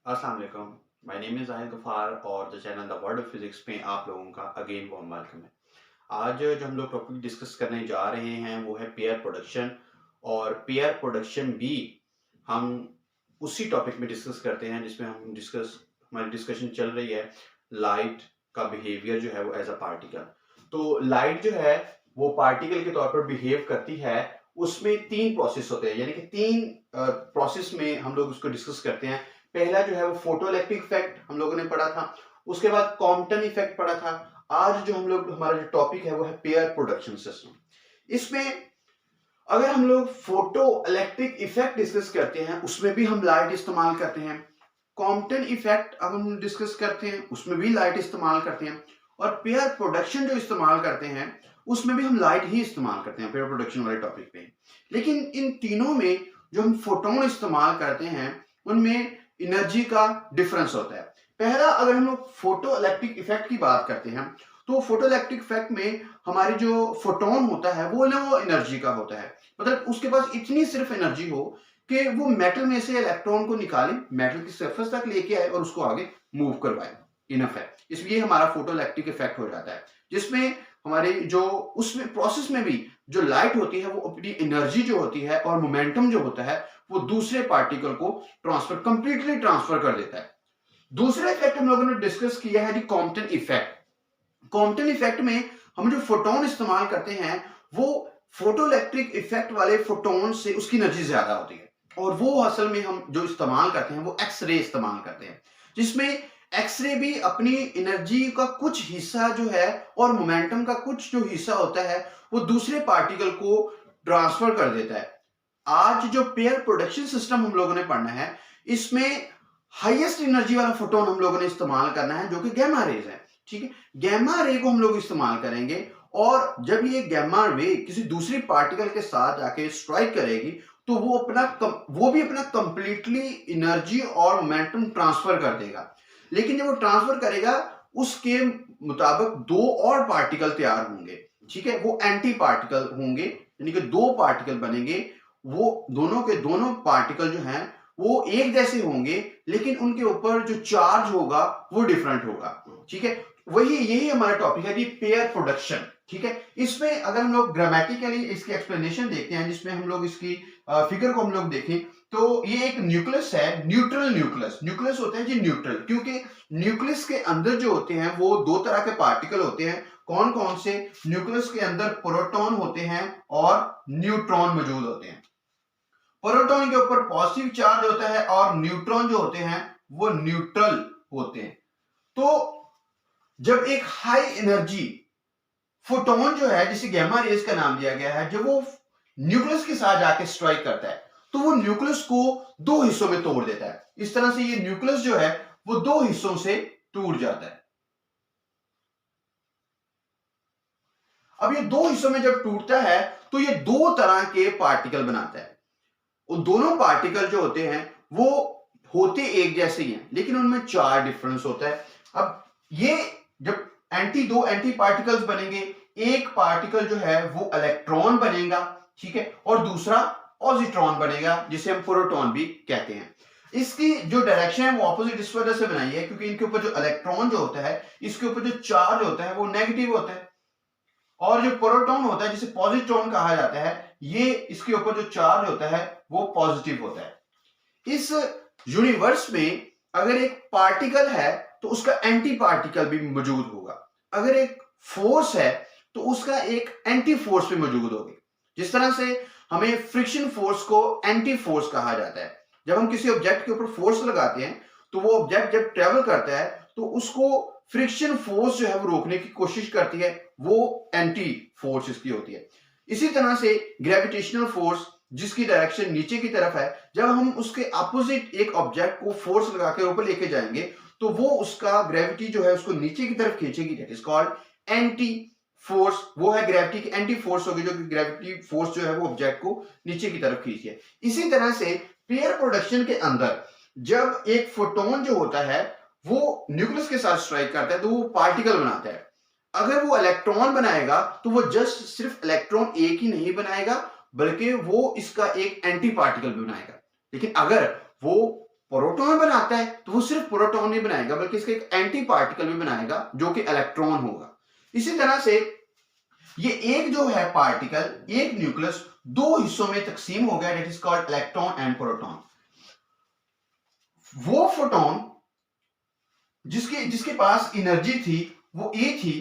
अस्सलाम वालेकुम। My name is Zahid Gaffar और the channel the world of physics में आप लोगों का अगेन वार्म वेलकम है। आज जो हम लोग टॉपिक डिस्कस करने जा रहे हैं वो है पेयर प्रोडक्शन और पेयर प्रोडक्शन भी हम उसी टॉपिक में डिस्कस करते हैं जिसमें हमारी डिस्कशन चल रही है लाइट का बिहेवियर जो है वो एज अ पार्टिकल। तो लाइट जो है वो पार्टिकल के तौर पर बिहेव करती है। उसमें तीन प्रोसेस होते हैं, यानी कि तीन प्रोसेस में हम लोग उसको डिस्कस करते हैं। पहला जो है वो फोटो इलेक्ट्रिक इफेक्ट हम लोगों ने पढ़ा था। उसके बाद कॉम्पटन इफेक्ट पढ़ा था। आज जो हमारा जो टॉपिक है वो है पेयर प्रोडक्शन सिस्टम। इसमें अगर हम लोग फोटो इलेक्ट्रिक इफेक्ट डिस्कस करते हैं उसमें भी हम लाइट इस्तेमाल करते हैं। कॉम्पटन इफेक्ट अगर हम डिस्कस करते हैं उसमें भी लाइट इस्तेमाल करते हैं। और पेयर प्रोडक्शन जो इस्तेमाल करते हैं उसमें भी हम लाइट ही इस्तेमाल करते हैं पेयर प्रोडक्शन वाले टॉपिक पे। लेकिन इन तीनों में जो हम फोटोन इस्तेमाल करते हैं उनमें एनर्जी का डिफरेंस होता है। पहला, अगर हम लोग फोटो इलेक्ट्रिक इफेक्ट की बात करते हैं तो फोटो इलेक्ट्रिक इफेक्ट में हमारी जो फोटोन होता है वो लो एनर्जी का होता है। मतलब उसके पास इतनी सिर्फ एनर्जी हो कि वो मेटल में से इलेक्ट्रॉन को निकाले, मेटल की सरफेस तक लेके आए और उसको आगे मूव करवाए। इनफ है, इसलिए हमारा फोटो इलेक्ट्रिक इफेक्ट हो जाता है, जिसमें हमारे जो उसमें प्रोसेस में भी जो लाइट होती है वो अपनी एनर्जी जो होती है और मोमेंटम जो होता है वो दूसरे पार्टिकल को कंप्लीटली ट्रांसफर कर देता है। दूसरा इफेक्ट हम लोगों ने डिस्कस किया है कॉम्पटन इफेक्ट। कॉम्पटन इफेक्ट में हम जो फोटोन इस्तेमाल करते हैं वो फोटो इलेक्ट्रिक इफेक्ट वाले फोटोन से उसकी एनर्जी ज्यादा होती है। और वो असल में हम जो इस्तेमाल करते हैं वो एक्स रे इस्तेमाल करते हैं, जिसमें एक्सरे भी अपनी एनर्जी का कुछ हिस्सा जो है और मोमेंटम का कुछ जो हिस्सा होता है वो दूसरे पार्टिकल को ट्रांसफर कर देता है। आज जो पेयर प्रोडक्शन सिस्टम हम लोगों ने पढ़ना है इसमें हाईएस्ट एनर्जी वाला फोटोन हम लोगों ने इस्तेमाल करना है जो कि गैमा रेज है। ठीक है, गैमा रे को हम लोग इस्तेमाल करेंगे और जब ये गैमा रे किसी दूसरी पार्टिकल के साथ जाके स्ट्राइक करेगी तो वो भी अपना कंप्लीटली एनर्जी और मोमेंटम ट्रांसफर कर देगा। लेकिन जब वो ट्रांसफर करेगा उसके मुताबिक दो और पार्टिकल तैयार होंगे। ठीक है, वो एंटी पार्टिकल होंगे, यानी कि दो पार्टिकल बनेंगे। वो दोनों के दोनों पार्टिकल जो हैं वो एक जैसे होंगे लेकिन उनके ऊपर जो चार्ज होगा वो डिफरेंट होगा। ठीक है, वही यही हमारा टॉपिक है पेयर प्रोडक्शन। ठीक है, इसमें अगर हम लोग ग्रामेटिकली इसकी एक्सप्लेनेशन देखते हैं जिसमें हम लोग इसकी फिगर को हम लोग देखें तो ये एक न्यूक्लियस है, न्यूट्रल न्यूक्लियस। न्यूक्लियस होते हैं जी न्यूट्रल, क्योंकि न्यूक्लियस के अंदर जो होते हैं वो दो तरह के पार्टिकल होते हैं। कौन कौन से? न्यूक्लियस के अंदर प्रोटॉन होते हैं और न्यूट्रॉन मौजूद होते हैं। प्रोटॉन के ऊपर पॉजिटिव चार्ज होता है और न्यूट्रॉन जो होते हैं वो न्यूट्रल होते हैं। तो जब एक हाई एनर्जी फोटोन जो है जिसे गैमा रेज का नाम दिया गया है, जब वो न्यूक्लियस के साथ जाके स्ट्राइक करता है तो वो न्यूक्लियस को दो हिस्सों में तोड़ देता है। इस तरह से ये न्यूक्लियस जो है वो दो हिस्सों से टूट जाता है। अब ये दो हिस्सों में जब टूटता है तो ये दो तरह के पार्टिकल बनाता है। वो दोनों पार्टिकल जो होते हैं वो होते एक जैसे ही हैं लेकिन उनमें चार डिफरेंस होता है। अब ये जब दो एंटी पार्टिकल्स बनेंगे, एक पार्टिकल जो है वो इलेक्ट्रॉन बनेगा, ठीक है, और दूसरा पॉजिट्रॉन बनेगा जिसे हम प्रोटॉन भी कहते हैं। इसकी जो डायरेक्शन है वो ऑपोजिट इस वजह से बनाई है क्योंकि इनके ऊपर जो इलेक्ट्रॉन जो होता है इसके ऊपर जो चार्ज होता है वो नेगेटिव होता है और जो प्रोटॉन होता है जिसे पॉजिट्रॉन कहा जाता है ये इसके ऊपर जो चार्ज होता है वो पॉजिटिव होता है। इस यूनिवर्स में अगर एक पार्टिकल है तो उसका एंटी पार्टिकल भी मौजूद होगा। अगर एक फोर्स है तो उसका एक एंटी फोर्स भी मौजूद होगी। जिस तरह से हमें फ्रिक्शन फोर्स को एंटी फोर्स कहा जाता है। जब हम किसी ऑब्जेक्ट के ऊपर फोर्स लगाते हैं तो वो ऑब्जेक्ट जब ट्रेवल करता है तो उसको फ्रिक्शन फोर्स जो है वो रोकने की कोशिश करती है, वो एंटी फोर्स इसकी होती है। इसी तरह से ग्रेविटेशनल फोर्स जिसकी डायरेक्शन नीचे की तरफ है, जब हम उसके अपोजिट एक ऑब्जेक्ट को फोर्स लगा के ऊपर लेके जाएंगे तो वो उसका ग्रेविटी जो है उसको नीचे की तरफ खींचेगी। That is called anti force. वो है ग्रेविटी की एंटी फोर्स होगी जो कि ग्रेविटी फोर्स जो है वो ऑब्जेक्ट को नीचे की तरफ खींचती है। इसी तरह से पेयर प्रोडक्शन के अंदर जब एक फोटोन जो होता है वो न्यूक्लियस के साथ स्ट्राइक करता है तो वो पार्टिकल बनाता है। अगर वो इलेक्ट्रॉन बनाएगा तो वो जस्ट सिर्फ इलेक्ट्रॉन एक ही नहीं बनाएगा बल्कि वो इसका एक एंटी पार्टिकल भी बनाएगा। लेकिन अगर वो प्रोटॉन बनाता है तो वो सिर्फ प्रोटॉन नहीं बनाएगा बल्कि इसका एक एंटी पार्टिकल भी बनाएगा जो कि इलेक्ट्रॉन होगा। इसी तरह से ये एक जो है पार्टिकल, एक न्यूक्लियस दो हिस्सों में तकसीम हो गया, that is called electron and proton. वो फोटोन जिसके जिसके पास एनर्जी थी वो E थी,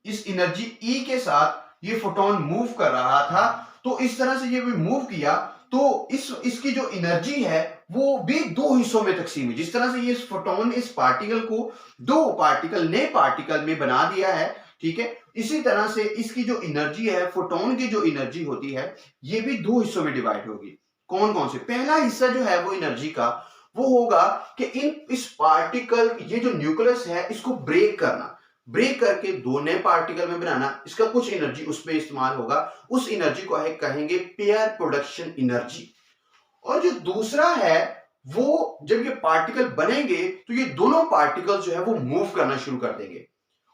इस एनर्जी E के साथ ये फोटोन मूव कर रहा था। तो इस तरह से ये भी मूव किया तो इसकी जो एनर्जी है वो भी दो हिस्सों में तकसीम हुई। जिस तरह से ये फोटोन इस पार्टिकल को दो पार्टिकल नए पार्टिकल में बना दिया है, ठीक है, इसी तरह से इसकी जो एनर्जी है, फोटोन की जो एनर्जी होती है, ये भी दो हिस्सों में डिवाइड होगी। कौन कौन से? पहला हिस्सा जो है वो एनर्जी का वो होगा कि इस पार्टिकल, ये जो न्यूक्लियस है, इसको ब्रेक करना, ब्रेक करके दो नए पार्टिकल में बनाना, इसका कुछ एनर्जी उसमें इस्तेमाल होगा। उस एनर्जी को कहेंगे पेयर प्रोडक्शन एनर्जी। और जो दूसरा है वो जब ये पार्टिकल बनेंगे तो ये दोनों पार्टिकल जो है वो मूव करना शुरू कर देंगे।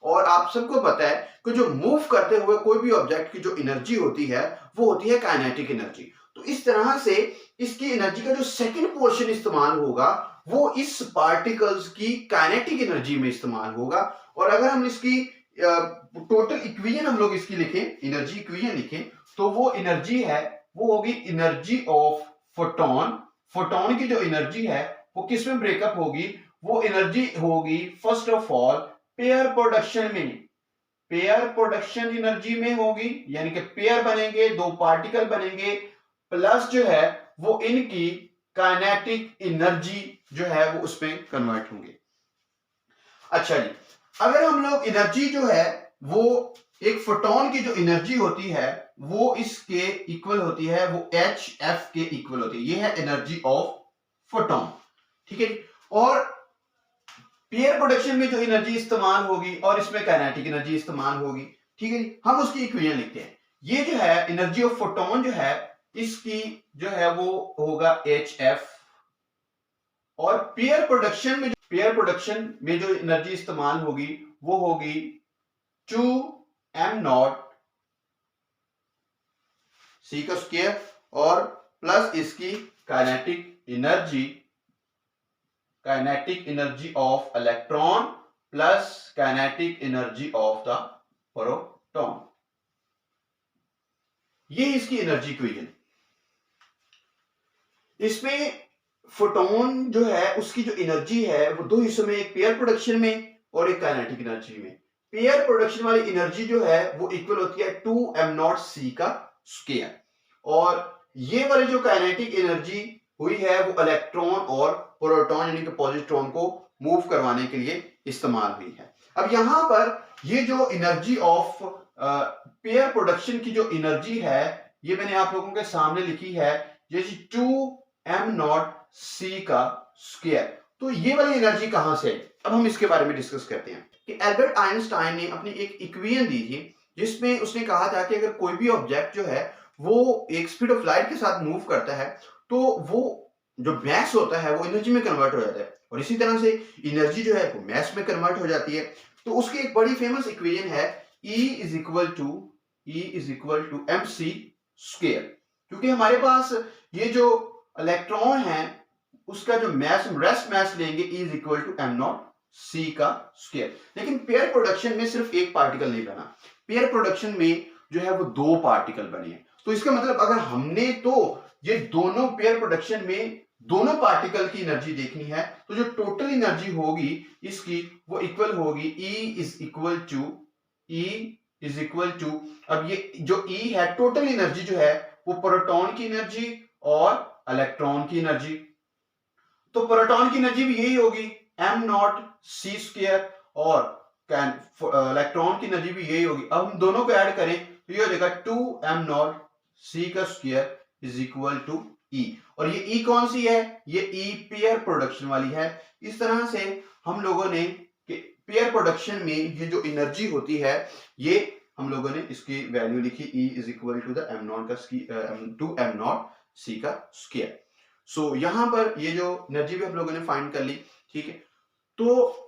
और आप सबको पता है कि जो मूव करते हुए कोई भी ऑब्जेक्ट की जो एनर्जी होती है वो होती है काइनेटिक एनर्जी। तो इस तरह से इसकी एनर्जी का जो सेकंड पोर्शन इस्तेमाल होगा वो इस पार्टिकल्स की काइनेटिक एनर्जी में इस्तेमाल होगा। और अगर हम इसकी टोटल इक्वेशन हम लोग इसकी लिखें, एनर्जी इक्वेशन लिखें, तो वो एनर्जी है वो होगी एनर्जी ऑफ फोटोन। फोटोन की जो एनर्जी है वो किस में ब्रेकअप होगी? वो एनर्जी होगी first of all pair production में, पेयर प्रोडक्शन एनर्जी में होगी, यानी कि पेयर बनेंगे, दो पार्टिकल बनेंगे, प्लस जो है वो इनकी काइनेटिक एनर्जी जो है वो उसमें कन्वर्ट होंगे। अच्छा जी, अगर हम लोग एनर्जी जो है वो एक फोटोन की जो एनर्जी होती है वो इसके इक्वल होती है, वो HF के इक्वल होती है, ये है एनर्जी ऑफ फोटोन, ठीक है। और पेयर प्रोडक्शन में जो एनर्जी इस्तेमाल होगी और इसमें काइनेटिक एनर्जी इस्तेमाल होगी, ठीक है जी। हम उसकी इक्वेशन लिखते हैं। ये जो है एनर्जी ऑफ फोटोन जो है इसकी जो है वो होगा HF, और पेयर प्रोडक्शन में जो एनर्जी इस्तेमाल होगी वो होगी 2m0 C का स्क्वायर और प्लस इसकी kinetic energy of electron plus kinetic energy of the proton. ये इसकी एनर्जी इक्वेशन। इसमें फोटोन जो है उसकी जो एनर्जी है वो दो हिस्सों में, एक पेयर प्रोडक्शन में और एक काइनेटिक एनर्जी में। पेयर प्रोडक्शन वाली एनर्जी जो है वो इक्वल होती है 2m0 C का स्क्वायर, और ये वाली जो काइनेटिक एनर्जी हुई है वो इलेक्ट्रॉन और प्रोटॉन यानी कि पॉजिट्रॉन को मूव करवाने के लिए इस्तेमाल हुई है। अब यहां पर ये जो एनर्जी ऑफ पेयर प्रोडक्शन की जो एनर्जी है ये मैंने आप लोगों के सामने लिखी है, ये 2m0 C का स्क्वायर। तो ये वाली एनर्जी कहां से आई? अब हम इसके बारे में डिस्कस करते हैं कि एल्बर्ट आइंस्टाइन ने अपनी एक इक्वेशन दी थी जिसमें उसने कहा था कि अगर कोई भी ऑब्जेक्ट जो है वो एक स्पीड ऑफ लाइट के साथ मूव करता है तो वो जो मैस होता है वो एनर्जी में कन्वर्ट हो जाता है, और इसी तरह से एनर्जी जो है वो मैस में कन्वर्ट हो जाती है। तो उसकी एक बड़ी फेमस इक्वेशन है E is equal to mc square, क्योंकि हमारे पास ये जो इलेक्ट्रॉन है उसका जो मैस, रेस्ट मैस लेंगे E is equal to m0 C का स्क्वायर। लेकिन पेयर प्रोडक्शन में सिर्फ एक पार्टिकल नहीं बना, पेयर प्रोडक्शन में जो है वो दो पार्टिकल बने हैं। तो इसका मतलब अगर हमने तो ये दोनों पेयर प्रोडक्शन में दोनों पार्टिकल की एनर्जी देखनी है तो जो टोटल एनर्जी होगी इसकी वो इक्वल होगी E इज इक्वल टू अब ये जो E है टोटल एनर्जी जो है वो प्रोटॉन की एनर्जी और इलेक्ट्रॉन की एनर्जी। तो प्रोटॉन की एनर्जी भी यही होगी m0 C स्क्वायर और इलेक्ट्रॉन की एनर्जी भी यही होगी। अब हम दोनों को ऐड करें तो ये हो जाएगा 2m0 C का square is equal to E, और ये E कौन सी है? ये E पेयर प्रोडक्शन वाली है। इस तरह से हम लोगों ने पेयर प्रोडक्शन में ये जो एनर्जी होती है ये हम लोगों ने इसकी वैल्यू लिखी E is equal to the m0 का 2m0 C का स्क्वायर। सो यहां पर ये जो एनर्जी भी हम लोगों ने फाइंड कर ली, ठीक है। तो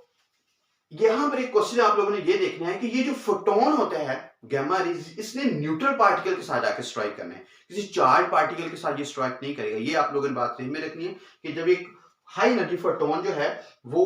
यहां पर एक क्वेश्चन आप लोगों ने ये देखना है कि ये जो फोटोन होता है गामा रेज, इसने न्यूट्रल पार्टिकल के साथ आकर स्ट्राइक करना है, किसी चार्ज पार्टिकल के साथ ये स्ट्राइक नहीं करेगा। ये आप लोगों ने बात ध्यान में रखनी है कि जब एक हाई एनर्जी फोटोन जो है वो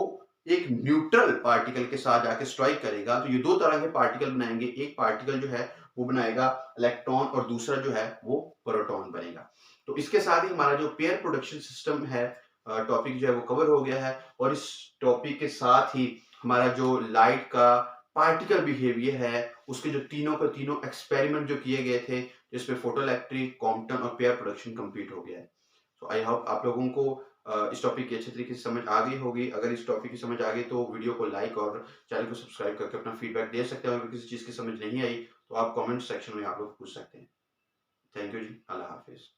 एक न्यूट्रल पार्टिकल के साथ जाके स्ट्राइक करेगा, तो ये दो तरह के पार्टिकल बनाएंगे। एक पार्टिकल जो है वो बनाएगा इलेक्ट्रॉन और दूसरा जो है वो प्रोटॉन बनेगा। तो इसके साथ ही हमारा जो पेयर प्रोडक्शन सिस्टम है टॉपिक जो है वो कवर हो गया है। और इस टॉपिक के साथ ही हमारा जो लाइट का पार्टिकल बिहेवियर है उसके जो तीनों के तीनों एक्सपेरिमेंट जो किए गए थे, जिसमें फोटोइलेक्ट्रिक, कॉम्पटन और पेयर प्रोडक्शन कंप्लीट हो गया है। तो आई होप आप लोगों को इस टॉपिक की अच्छे तरीके से समझ आ गई होगी। अगर इस टॉपिक की समझ आ गई तो वीडियो को लाइक और चैनल को सब्सक्राइब करके अपना फीडबैक दे सकते हैं। अगर किसी चीज़ की समझ नहीं आई तो आप कमेंट सेक्शन में आप लोग पूछ सकते हैं। थैंक यू जी, अल्लाह हाफिज़।